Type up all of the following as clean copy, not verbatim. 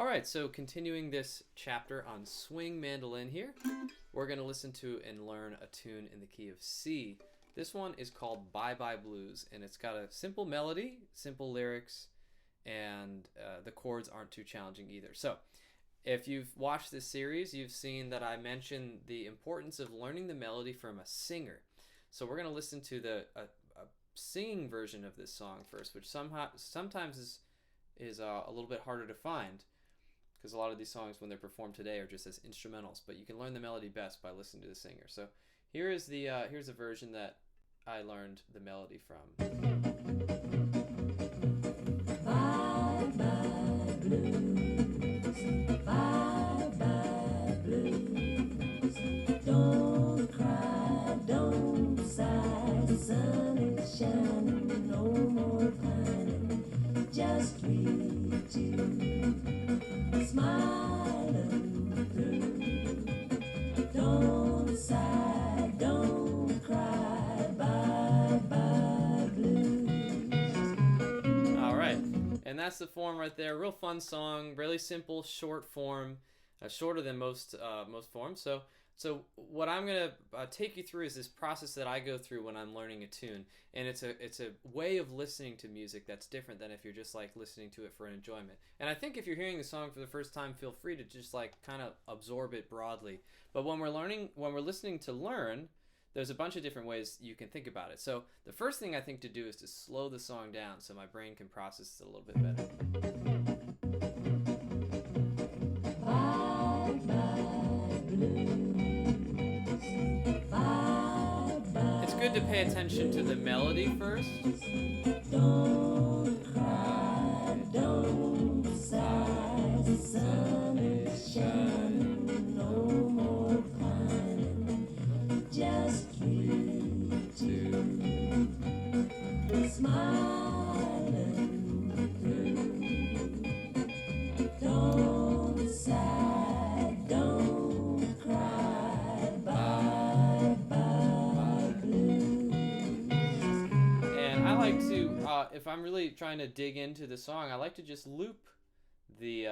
All right, so continuing this chapter on swing mandolin here, we're going to listen to and learn a tune in the key of C. This one is called Bye Bye Blues, and it's got a simple melody, simple lyrics, and the chords aren't too challenging either. So if you've watched this series, you've seen that I mentioned the importance of learning the melody from a singer. So we're going to listen to a singing version of this song first, which sometimes is a little bit harder to find, because a lot of these songs when they're performed today are just as instrumentals, but you can learn the melody best by listening to the singer. So here's a version that I learned the melody from. Bye bye blues, bye bye blues. Don't cry, don't sigh, the sun is shining, no more pining, just we two, smiling through. Don't sigh, don't cry, bye bye blues. All right, and that's the form right there. Real fun song, really simple, short form, shorter than most forms. So what I'm gonna take you through is this process that I go through when I'm learning a tune, and it's a way of listening to music that's different than if you're just like listening to it for an enjoyment. And I think if you're hearing the song for the first time, feel free to just like kind of absorb it broadly. But when we're listening to learn, there's a bunch of different ways you can think about it. So the first thing I think to do is to slow the song down so my brain can process it a little bit better. Bye bye blues, bye bye. It's good to pay attention to the melody first. Don't cry, don't sigh, the sun is shining, no more pining, just we two, smiling through. Don't sigh, don't cry, bye bye blues. And I like to, if I'm really trying to dig into the song, I like to just loop the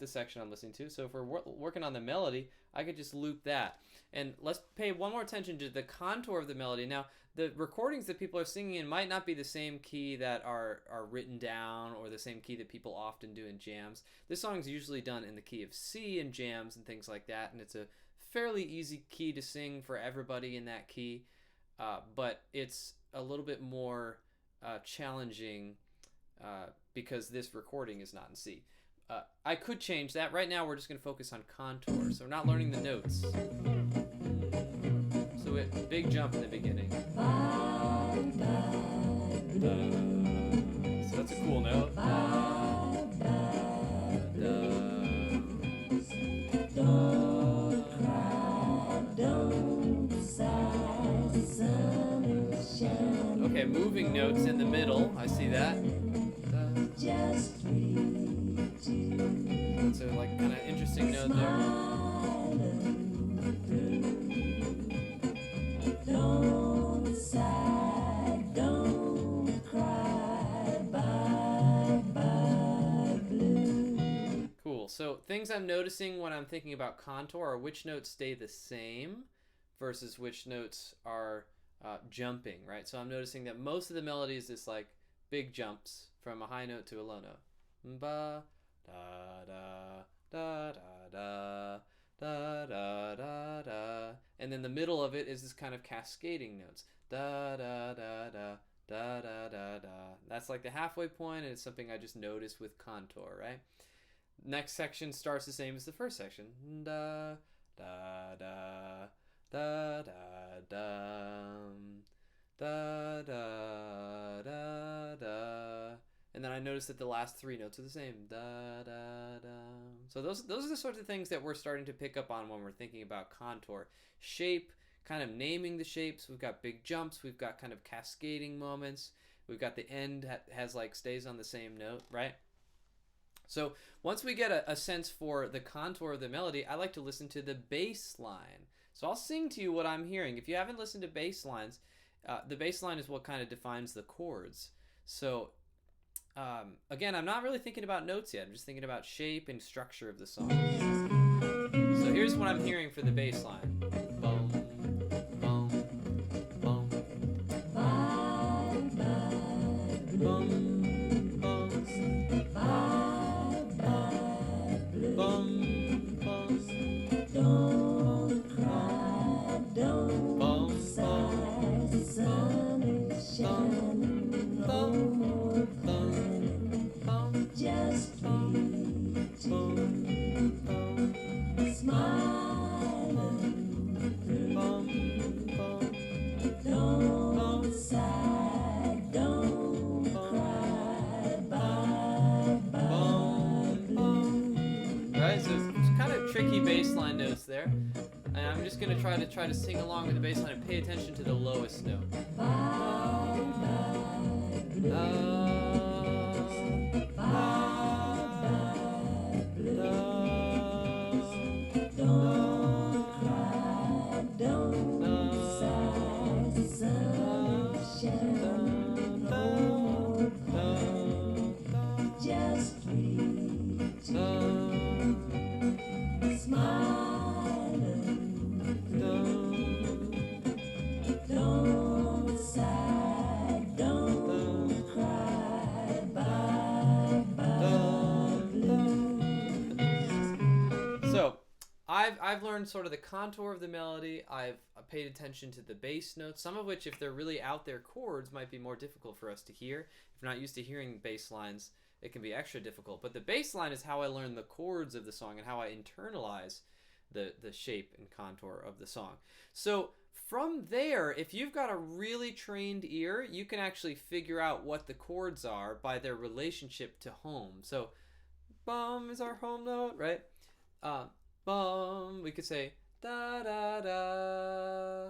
section I'm listening to. So if we're working on the melody, I could just loop that. And let's pay one more attention to the contour of the melody. Now, the recordings that people are singing in might not be the same key that are written down, or the same key that people often do in jams. This song is usually done in the key of C in jams and things like that, and it's a fairly easy key to sing for everybody in that key, but it's a little bit more challenging because this recording is not in C. I could change that. Right now we're just going to focus on contour, so we're not learning the notes. So big jump in the beginning. Bye bye blues. So that's a cool note. Bye bye blues. Don't cry, don't sigh, the sun is shining. Okay, moving notes in the middle. I see that. Just we two, That's a like kind of interesting note there. smiling through. Don't sigh, don't cry, bye bye blue. Cool. So things I'm noticing when I'm thinking about contour are which notes stay the same versus which notes are jumping, right? So I'm noticing that most of the melody is this like big jumps from a high note to a low note. Ba da da da da da da da da, and then the middle of it is this kind of cascading notes. Da da da da da da da da. That's like the halfway point, and it's something I just noticed with contour, right? Next section starts the same as the first section. Da da da da da da da da da da. And then I noticed that the last three notes are the same. Da da da. So those are the sorts of things that we're starting to pick up on when we're thinking about contour. Shape, kind of naming the shapes. We've got big jumps. We've got kind of cascading moments. We've got the end has like stays on the same note, right? So once we get a sense for the contour of the melody, I like to listen to the bass line. So I'll sing to you what I'm hearing. If you haven't listened to bass lines, the bass line is what kind of defines the chords. So Again, I'm not really thinking about notes yet. I'm just thinking about shape and structure of the song. So here's what I'm hearing for the bass line. Boom, boom, boom, Bye, bye, boom, boom, bye, bye, blue. boom, boom, Don't cry, don't boom, sigh. The sun is shining, no more pining. boom, Just reach boom, boom, smiling through. boom. Don't sigh, don't cry. Bye, bye, blue. Right, so it's kind of tricky bass line notes there. And I'm just gonna try to sing along with the bass line and pay attention to the lowest note. Bye, bye, blue. Bye, don't cry, don't sigh. The sun is shining, no more pining. Just reach smiling through. Don't sigh, don't cry. Bye, bye, blue. So, I've learned sort of the contour of the melody. I've paid attention to the bass notes, some of which, if they're really out there chords, might be more difficult for us to hear. If we're not used to hearing bass lines, it can be extra difficult. But the bass line is how I learn the chords of the song and how I internalize the shape and contour of the song. So from there, if you've got a really trained ear, you can actually figure out what the chords are by their relationship to home. So bum is our home note, right? Bum, we could say da da da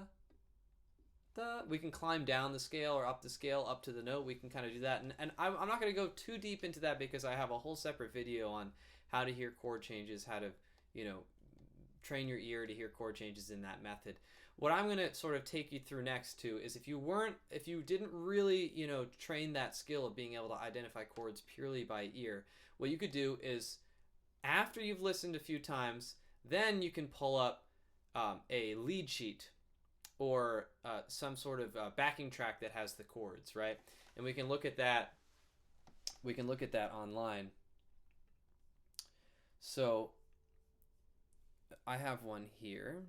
da. We can climb down the scale or up the scale up to the note. We can kind of do that, and I'm not going to go too deep into that because I have a whole separate video on how to hear chord changes, how to train your ear to hear chord changes in that method. What I'm going to sort of take you through next too is if you didn't really train that skill of being able to identify chords purely by ear, what you could do is, after you've listened a few times, then you can pull up a lead sheet or some sort of backing track that has the chords, right? And we can look at that. We can look at that online. So I have one here.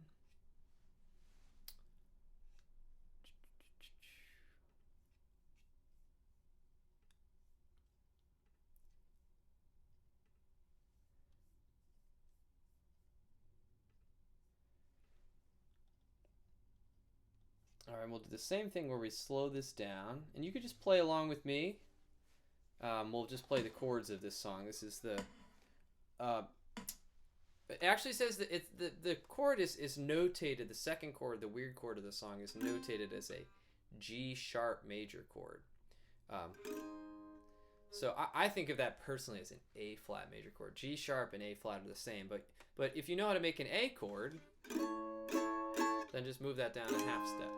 All right, we'll do the same thing where we slow this down, and you could just play along with me. We'll just play the chords of this song. This is the. It actually says that the chord is notated. The second chord, the weird chord of the song, is notated as a G sharp major chord. So I think of that personally as an A flat major chord. G sharp and A flat are the same, but if you know how to make an A chord, then just move that down a half step.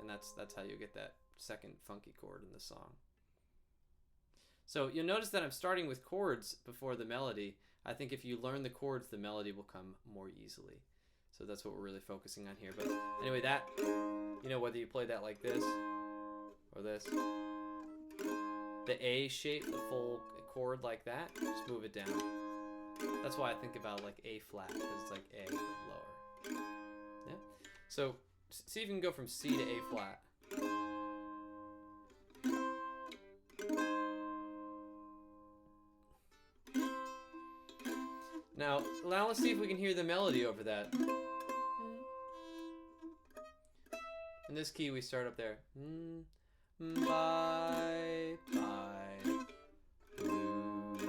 And that's how you get that second funky chord in the song. So you'll notice that I'm starting with chords before the melody. I think if you learn the chords, the melody will come more easily. So that's what we're really focusing on here. But anyway, that, whether you play that like this or this, the A shape, the full chord like that, just move it down. That's why I think about like A flat, because it's like A but lower. Yeah. So see if you can go from C to A flat. Now let's see if we can hear the melody over that. In this key, we start up there. Bye, bye, blues.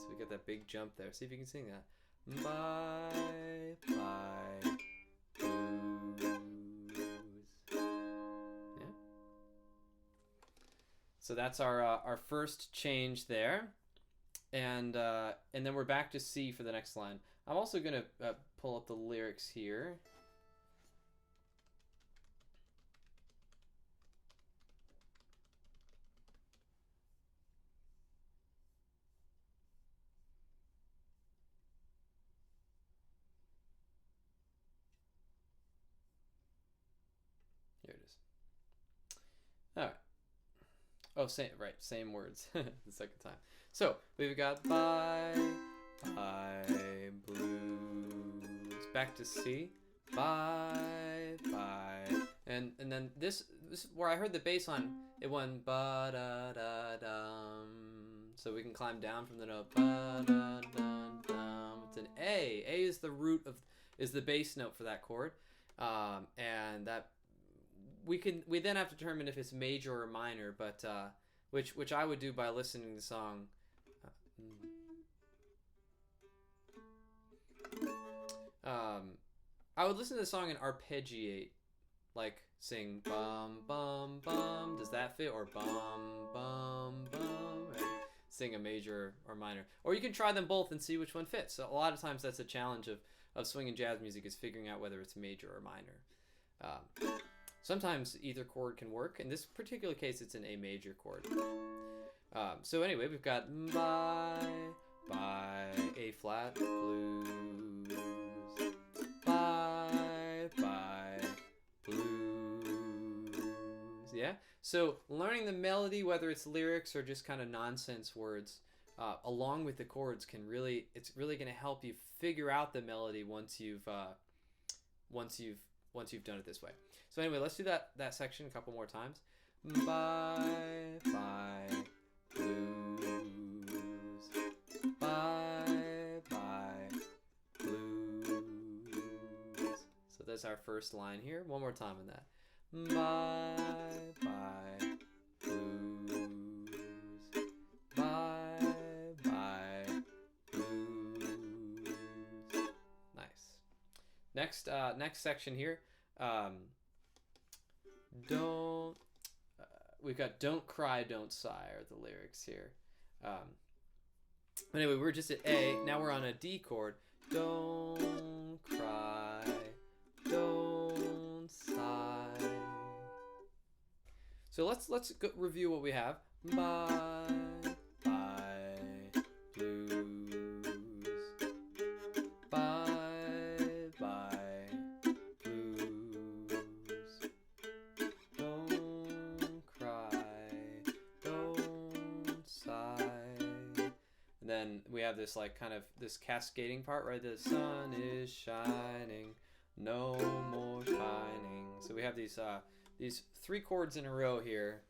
We got that big jump there. See if you can sing that. Bye, bye, blues. Yeah. So that's our first change there. And then we're back to C for the next line. I'm also going to pull up the lyrics here. Oh, same words the second time. So we've got bye, bye, blues. Back to C, bye, bye, and then this is where I heard the bass line. It went ba da da dum. So we can climb down from the note ba da da dum. It's an A. A is the root of is the bass note for that chord, and that we then have to determine if it's major or minor, but which I would do by listening to the song. I would listen to the song and arpeggiate, like sing bum bum bum. Does that fit? Or bum bum bum. And sing a major or minor. Or you can try them both and see which one fits. So a lot of times that's a challenge of swing and jazz music, is figuring out whether it's major or minor. Sometimes either chord can work. In this particular case, it's an A major chord. So anyway, we've got bye, bye, A flat, blues, bye, bye, blues. Yeah? So learning the melody, whether it's lyrics or just kind of nonsense words, along with the chords it's really going to help you figure out the melody once you've done it this way. So anyway, let's do that section a couple more times. Bye, bye, blues. Bye, bye, blues. So that's our first line here. One more time on that. Bye, bye, blues. Bye, bye, blues. Nice. Next section here. We've got don't cry, don't sigh are the lyrics here. Anyway, we're just at A. Now we're on a D chord. Don't cry, don't sigh. So let's review what we have. Bye, bye, blues. Bye, bye, blues. Don't cry, don't sigh. And then we have this like kind of this cascading part, right? The sun is shining, no more pining. So we have these three chords in a row here.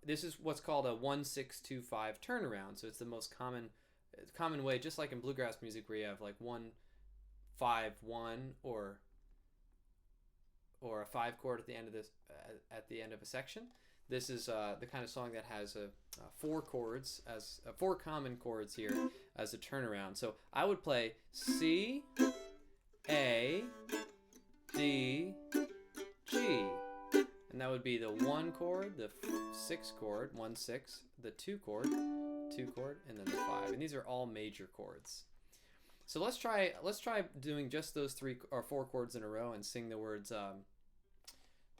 This is what's called a 1-6-2-5 turnaround. So it's the most common way, just like in bluegrass music, where you have like 1-5-1 or a 5 chord at the end of a section. This is the kind of song that has 4 chords as 4 common chords here as a turnaround. So I would play C, A, D, G, and that would be the 1 chord, the 6 chord, 1-6, the 2 chord, 2 chord, and then the 5. And these are all major chords. So let's try doing just those 3 or 4 chords in a row and sing the words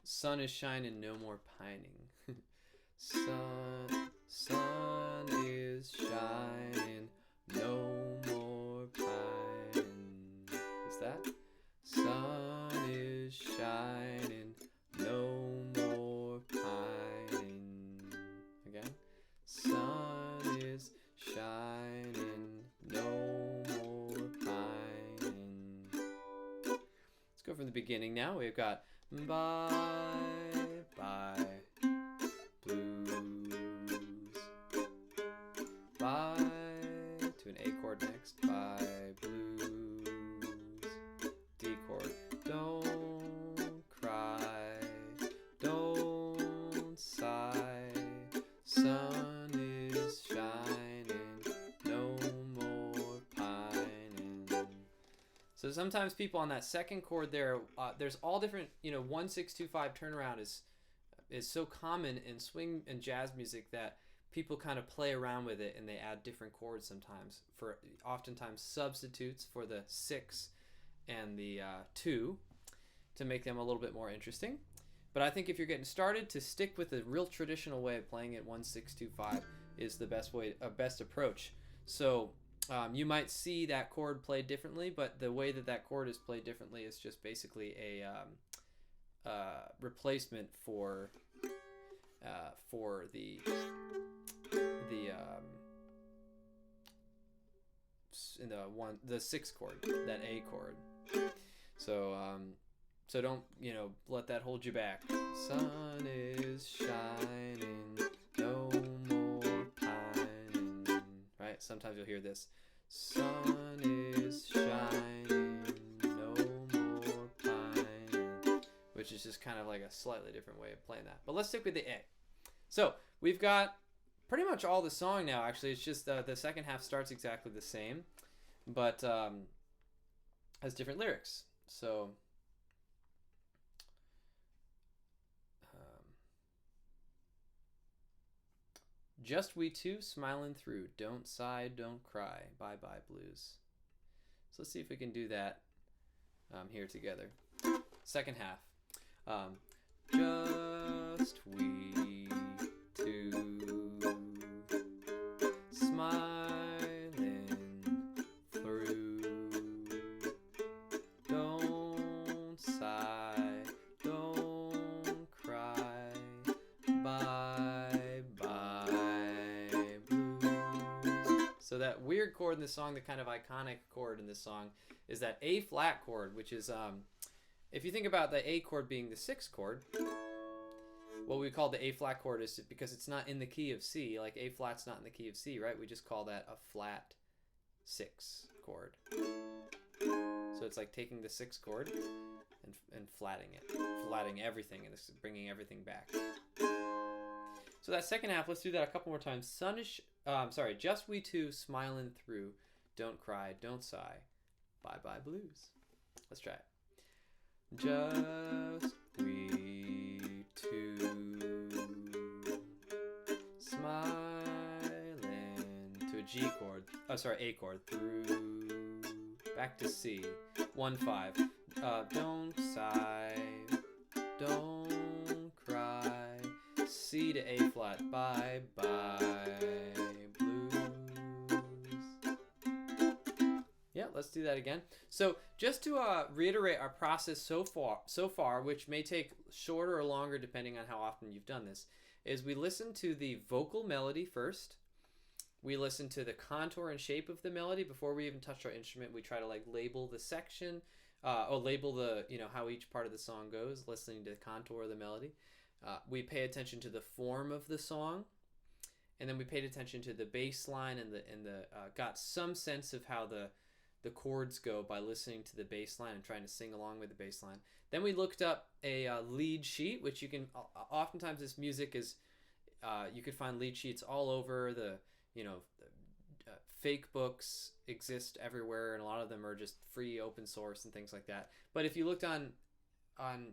sun is shining, no more pining. Sun is shining, no more pining. Is that? Sun is shining, no more pining. Again. Sun is shining, no more pining. Let's go from the beginning now. We've got bye, bye, blues. Bye to an A chord next. Bye, blues. D chord. Don't cry, don't sigh. Sun is shining, no more pining. So sometimes people on that second chord there, there's all different, 1-6-2-5 turnaround is so common in swing and jazz music that people kind of play around with it and they add different chords sometimes, for oftentimes substitutes for the 6 and the 2 to make them a little bit more interesting. But I think if you're getting started, to stick with the real traditional way of playing it 1-6-2-5 is the best approach. So you might see that chord played differently, but the way that chord is played differently is just basically replacement for the in the sixth chord, that A chord. So so don't let that hold you back. Sun is shining, no more pining. Right? Sometimes you'll hear this. Sun is shining, no more pining, which is just kind of like a slightly different way of playing that. But let's stick with the A. So we've got pretty much all the song now. Actually, it's just the second half starts exactly the same, but has different lyrics. So just we two smiling through, don't sigh, don't cry, bye bye blues. So let's see if we can do that here together. Second half. Just we two smiling through, don't sigh, don't cry, bye bye blues. So that weird chord in the song, the kind of iconic chord in this song, is that A flat chord, which is if you think about the A chord being the sixth chord, what we call the A flat chord is because it's not in the key of C. Like A flat's not in the key of C, right? We just call that a flat six chord. So it's like taking the sixth chord and flatting it, flatting everything, and this is bringing everything back. So that second half, let's do that a couple more times. Just we two smiling through, don't cry, don't sigh, bye bye blues. Let's try it. Just we two smiling to a G chord, A chord, through, back to C, 1-5, don't sigh, don't cry, C to A flat, bye bye blues. Yeah, let's do that again. So just to reiterate our process so far, which may take shorter or longer depending on how often you've done this, is we listen to the vocal melody first. We listen to the contour and shape of the melody before we even touch our instrument. We try to like label the section, or label the how each part of the song goes, listening to the contour of the melody. We pay attention to the form of the song, and then we paid attention to the bass line and got some sense of how the chords go by listening to the bass line and trying to sing along with the bass line. Then we looked up a lead sheet, which you can oftentimes this music is you could find lead sheets all over the fake books exist everywhere, and a lot of them are just free open source and things like that. But if you looked on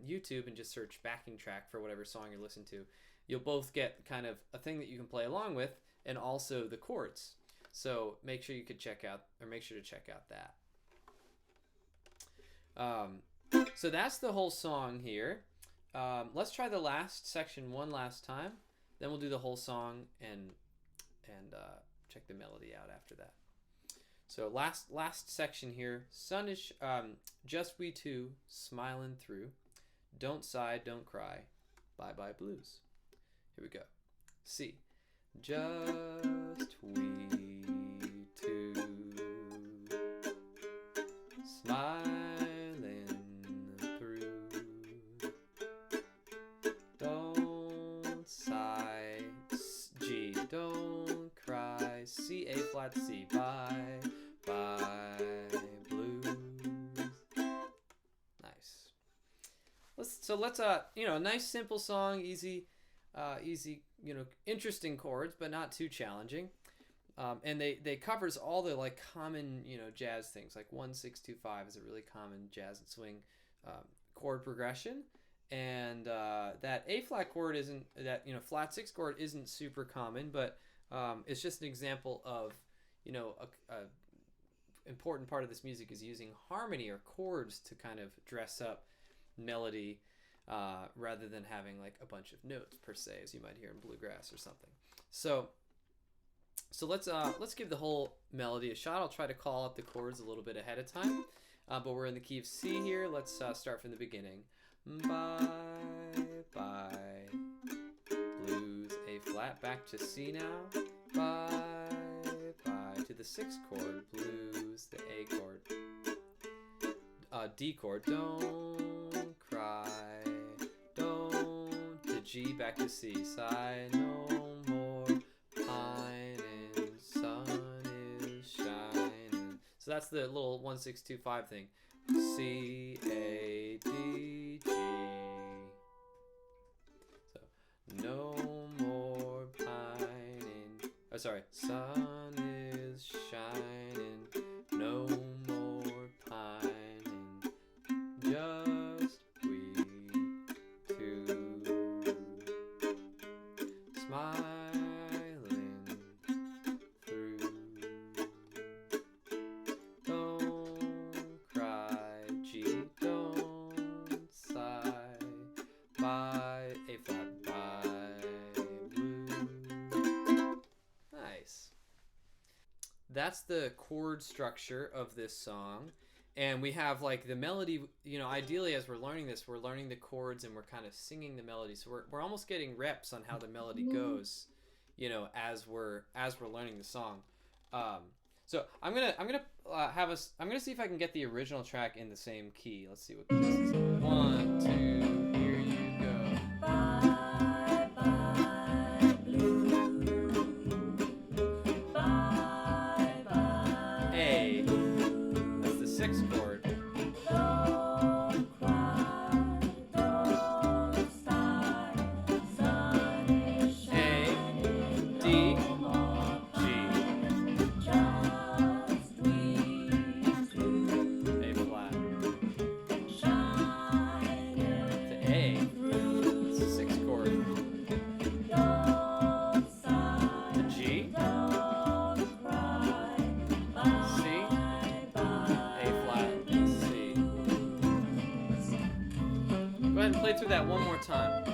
YouTube and just search backing track for whatever song you're listening to, you'll both get kind of a thing that you can play along with and also the chords. So make sure to check out that. So that's the whole song here. Let's try the last section one last time. Then we'll do the whole song and check the melody out after that. So last section here. Sun is just we two smiling through. Don't sigh, don't cry. Bye bye blues. Here we go. C. Just we two smiling through. Don't sigh, G, don't cry, C, A flat, C, bye bye blues. Nice. Let's nice simple song, easy, interesting chords, but not too challenging. And they covers all the like common jazz things. Like 1-6-2-5 is a really common jazz and swing chord progression, and that A flat chord isn't flat six chord isn't super common, but it's just an example of a important part of this music is using harmony or chords to kind of dress up melody, rather than having like a bunch of notes per se, as you might hear in bluegrass or something. So let's give the whole melody a shot. I'll try to call out the chords a little bit ahead of time, but we're in the key of C here. Let's start from the beginning. Bye. bye. Blues, A flat, back to C now. Bye, bye. To the 6th chord, blues, the A chord. D chord, don't cry. Don't, to G, back to C. Sigh, no more pining. Sun is shining. So that's the little 1 6 2 5 thing. C A D G. So no more pining. Oh, sorry. Sun is shining. No more pining. Just we two. Smiling through. Don't cry, G, don't sigh. Bye, A flat, bye, blue. Nice. That's the chord structure of this song. And we have like the melody, you know, ideally as we're learning this, we're learning the chords and we're kind of singing the melody. So we're almost getting reps on how the melody goes, you know, as we're learning the song. So I'm gonna see if I can get the original track in the same key. Let's see what this is. 1, 2, here you go. Bye bye blue. Bye bye. A. That's the 6th chord. Don't cry, don't sigh. Sun is shining. D, No more G, just we two. A flat. Shining To A. It's the 6th chord. don't sigh. To G, Don't cry. C, Bye A flat, C. Go ahead and play through that one more time.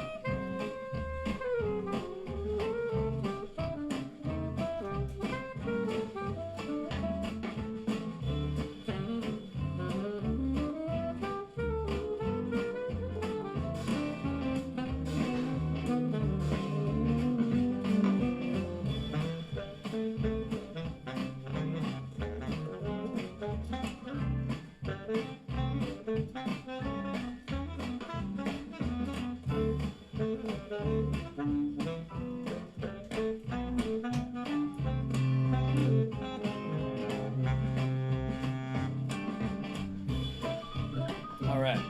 All right.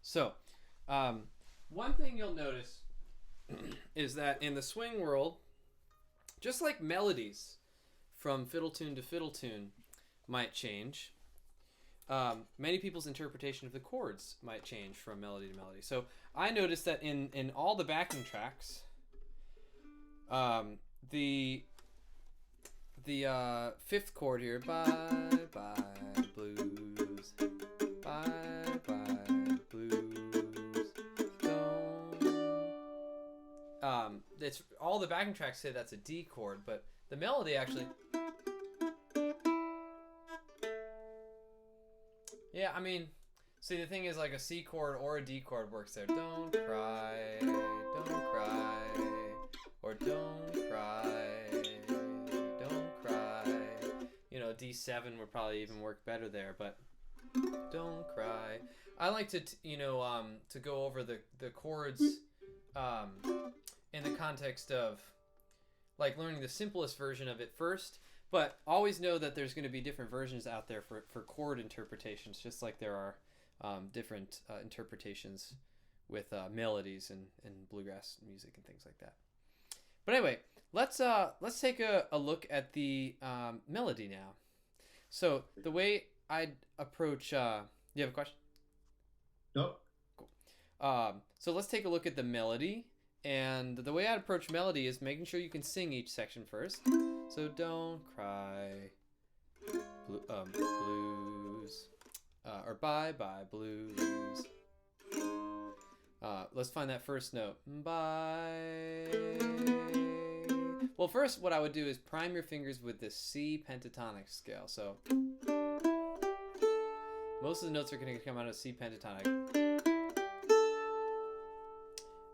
So, one thing you'll notice is that in the swing world, just like melodies from fiddle tune to fiddle tune might change, many people's interpretation of the chords might change from melody to melody. So I noticed that in all the backing tracks, the 5th chord here, bye bye blues, bye bye blues, don't. It's all the backing tracks say that's a D chord, but the melody actually. Yeah, I mean, see, the thing is, like a C chord or a D chord works there. Don't cry, or don't cry, don't cry. You know, D7 would probably even work better there, but don't cry. I like to, to go over the chords in the context of, like, learning the simplest version of it first. But always know that there's going to be different versions out there for chord interpretations, just like there are different interpretations with melodies and bluegrass music and things like that. But anyway, let's take a look at the melody now. So the way I'd approach, you have a question? Nope. Cool. So let's take a look at the melody. And the way I'd approach melody is making sure you can sing each section first. So don't cry, blues, or bye bye blues. Let's find that first note. Bye. Well, first what I would do is prime your fingers with the C pentatonic scale. So most of the notes are going to come out of C pentatonic.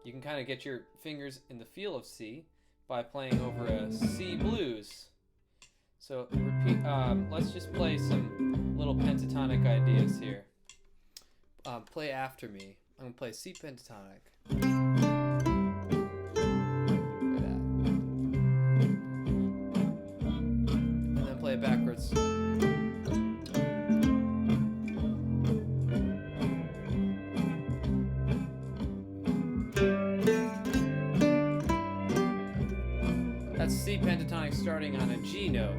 You can kind of get your fingers in the feel of C by playing over a C blues. So repeat. Let's just play some little pentatonic ideas here. Play after me. I'm gonna play C pentatonic. Look at that. And then play it backwards. That's C pentatonic starting on a G note.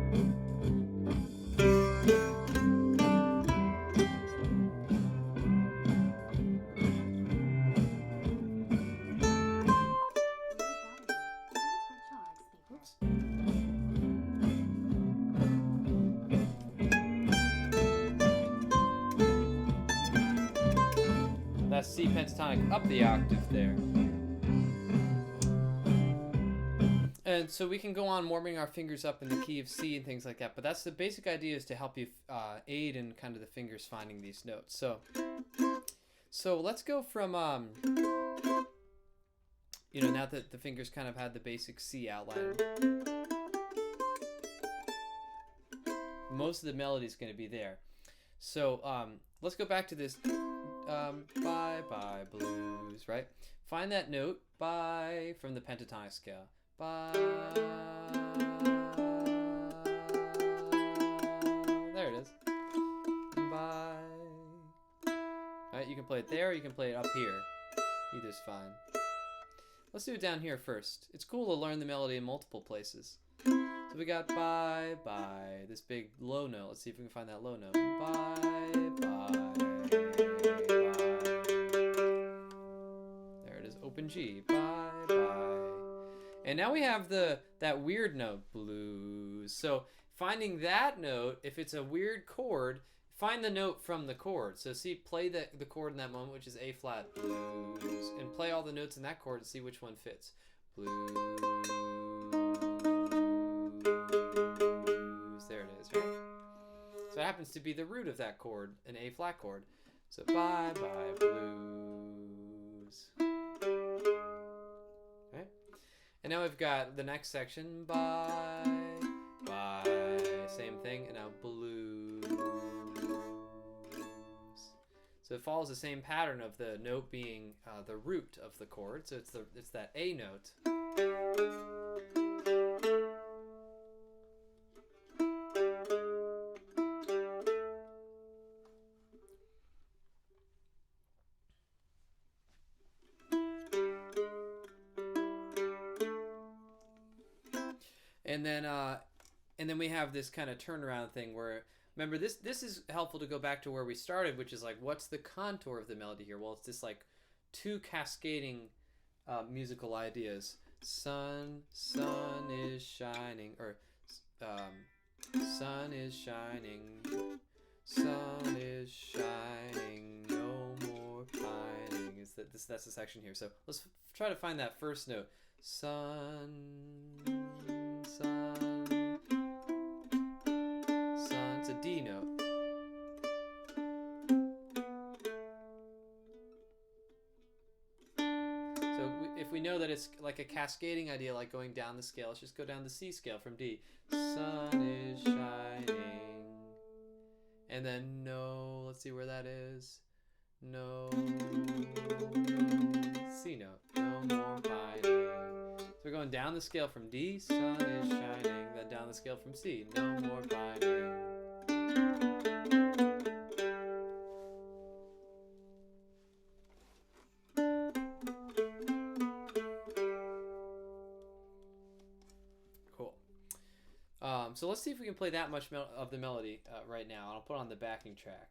Oops. That's C pentatonic up the octave there. And so we can go on warming our fingers up in the key of C and things like that. But that's the basic idea, is to help you aid in kind of the fingers finding these notes. So let's go from, now that the fingers kind of had the basic C outline. Most of the melody is going to be there. So let's go back to this bye bye blues, right? Find that note bye from the pentatonic scale. Bye. There it is. Bye. Alright, you can play it there, or you can play it up here. Either's fine. Let's do it down here first. It's cool to learn the melody in multiple places. So we got bye, bye, this big low note. Let's see if we can find that low note. Bye, bye, bye. There it is, open G. Bye, bye. And now we have that weird note, blues. So finding that note, if it's a weird chord, find the note from the chord. So see, play the chord in that moment, which is A flat, blues, and play all the notes in that chord and see which one fits. Blues. There it is, right? So it happens to be the root of that chord, an A flat chord. So bye bye blues. Okay. And now we've got the next section, bye, bye, same thing, and now blues. So it follows the same pattern of the note being the root of the chord. So it's that A note. And then we have this kind of turnaround thing where, remember, this is helpful to go back to where we started, which is like, what's the contour of the melody here? Well, it's just like two cascading musical ideas. Sun is shining, or sun is shining, no more pining. That's the section here. So let's try to find that first note. Sun. It's a D note. So if we know that it's like a cascading idea, like going down the scale, let's just go down the C scale from D. Sun is shining. And then no, let's see where that is. No, C note. No more pining. So we're going down the scale from D, sun is shining, then down the scale from C, no more pining. Cool. So let's see if we can play that much of the melody right now. I'll put on the backing track.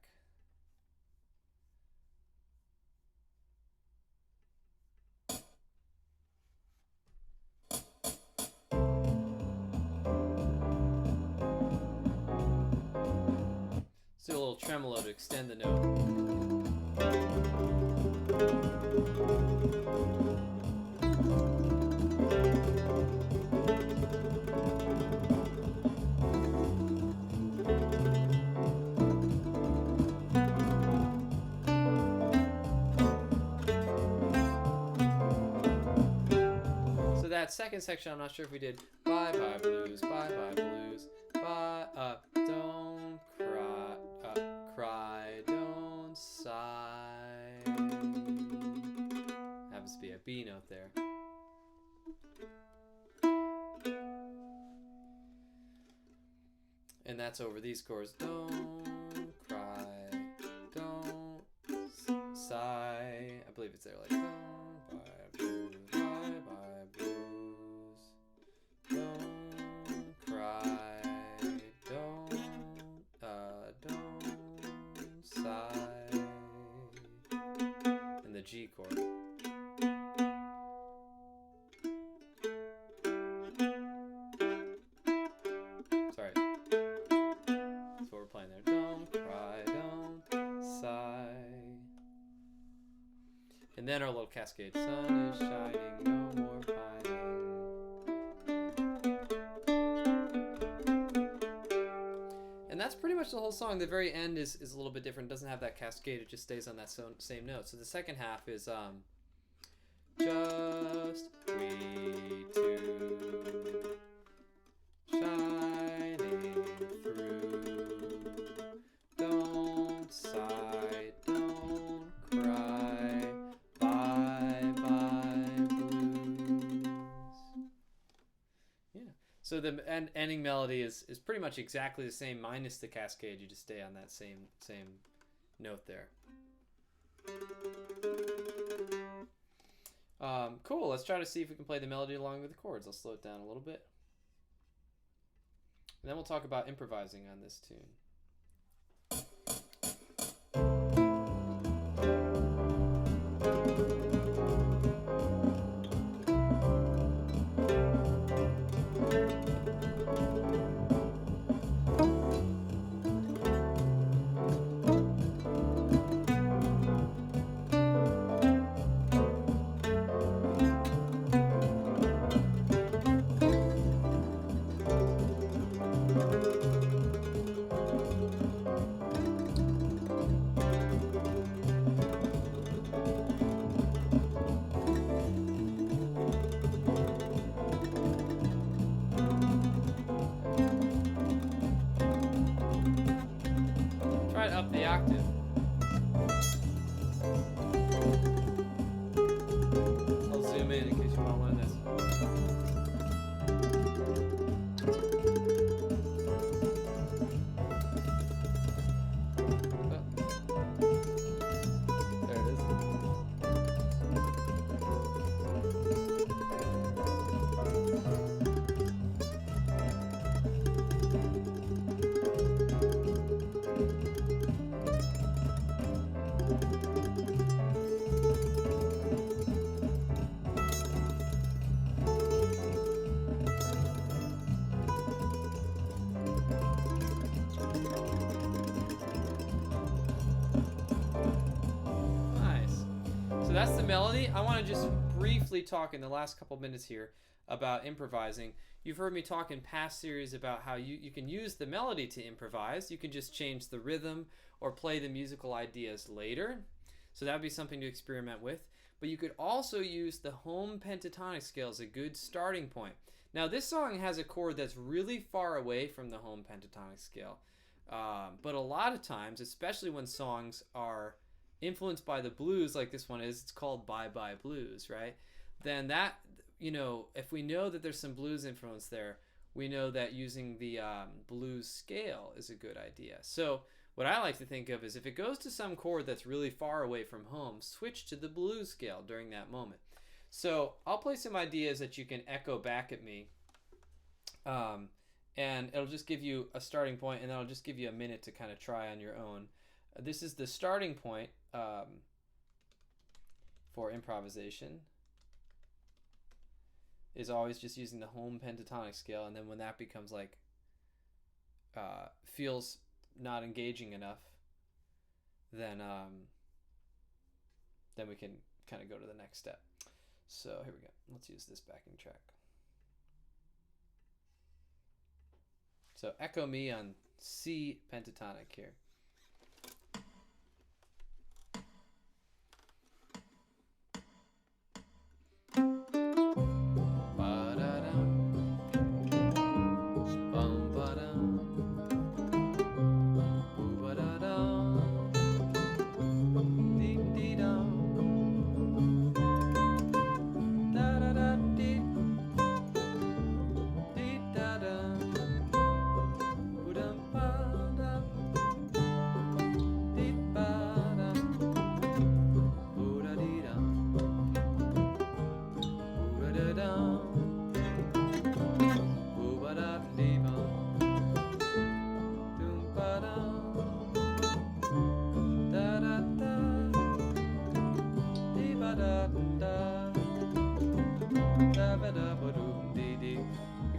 Let's do a little tremolo to extend the note. second section, I'm not sure if we did bye bye blues, bye bye blues, bye don't cry, cry, don't sigh. Happens to be a B note there. And that's over these chords. Don't cry, don't sigh. I believe it's there, like don't bye blues, bye bye blues. Don't cry, don't sigh. And the G chord. Sorry. That's what we're playing there. Don't cry, don't sigh. And then our little cascade. Sun is shining, no more pining. And that's pretty much the whole song. The very end is a little bit different. It doesn't have that cascade. It just stays on that same note. So the second half is just we two shining through. Don't sigh, don't cry. Bye bye blues. Yeah. So the ending melody is pretty much exactly the same minus the cascade. You just stay on that same note there. Cool. Let's try to see if we can play the melody along with the chords. I'll slow it down a little bit. And then we'll talk about improvising on this tune. Try to up the octave. I'll zoom in case you want to learn this. There it is. Nice. So that's the melody. I want to just briefly talk in the last couple minutes here about improvising. You've heard me talk in past series about how you can use the melody to improvise. You can just change the rhythm or play the musical ideas later. So that would be something to experiment with. But you could also use the home pentatonic scale as a good starting point. Now this song has a chord that's really far away from the home pentatonic scale. But a lot of times, especially when songs are influenced by the blues like this one is, it's called Bye Bye Blues, right? Then that, if we know that there's some blues influence there, we know that using the blues scale is a good idea. So what I like to think of is if it goes to some chord that's really far away from home, switch to the blues scale during that moment. So I'll play some ideas that you can echo back at me. And it'll just give you a starting point, and then I'll just give you a minute to kind of try on your own. This is the starting point for improvisation, is always just using the home pentatonic scale, and then when that becomes like feels not engaging enough, then we can kind of go to the next step. So here we go. Let's use this backing track. So echo me on C pentatonic here. Ba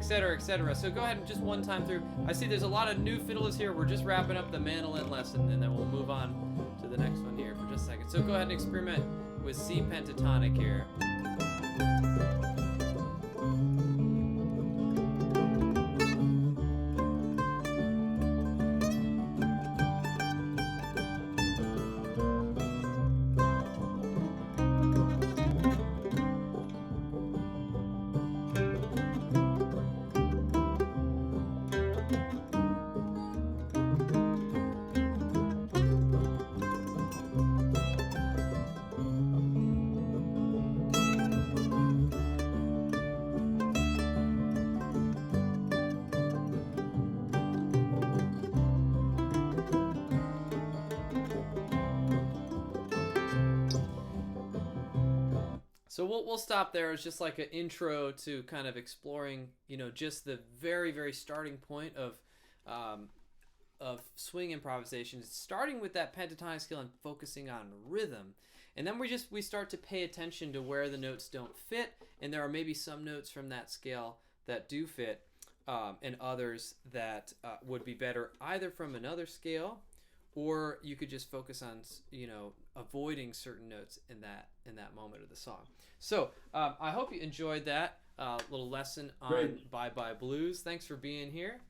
etc., etc. So go ahead and just one time through. I see there's a lot of new fiddlers here. We're just wrapping up the mandolin lesson, and then we'll move on to the next one here for just a second. So go ahead and experiment with C pentatonic here. So we'll stop there. It's just like an intro to kind of exploring, just the very, very starting point of swing improvisation. It's starting with that pentatonic scale and focusing on rhythm. And then we start to pay attention to where the notes don't fit, and there are maybe some notes from that scale that do fit, and others that would be better either from another scale, or you could just focus on avoiding certain notes in that moment of the song. So I hope you enjoyed that little lesson on Great. Bye Bye Blues. Thanks for being here.